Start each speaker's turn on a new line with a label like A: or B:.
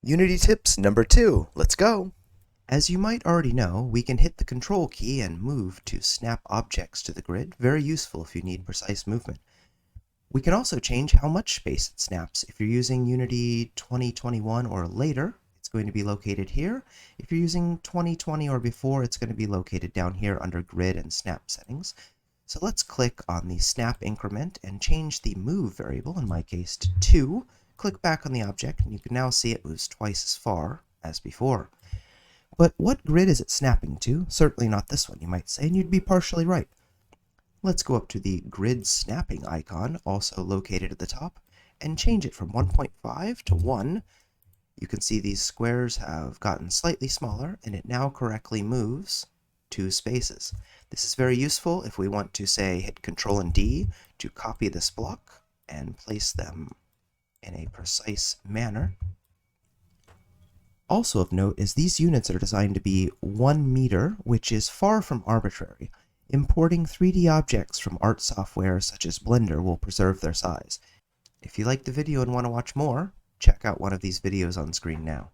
A: Unity tips number 2. Let's go! As you might already know, we can hit the Control key and move to snap objects to the grid. Very useful if you need precise movement. We can also change how much space it snaps. If you're using Unity 2021 or later, it's going to be located here. If you're using 2020 or before, it's going to be located down here under Grid and Snap settings. So let's click on the Snap increment and change the move variable, in my case to 2. Click back on the object and you can now see it moves twice as far as before. But what grid is it snapping to? Certainly not this one, you might say, and you'd be partially right. Let's go up to the grid snapping icon, also located at the top, and change it from 1.5 to 1. You can see these squares have gotten slightly smaller, and it now correctly moves 2 spaces. This is very useful if we want to, say, hit Ctrl and D to copy this block and place them in a precise manner. Also of note is these units are designed to be 1 meter, which is far from arbitrary. Importing 3D objects from art software such as Blender will preserve their size. If you liked the video and want to watch more, check out one of these videos on screen now.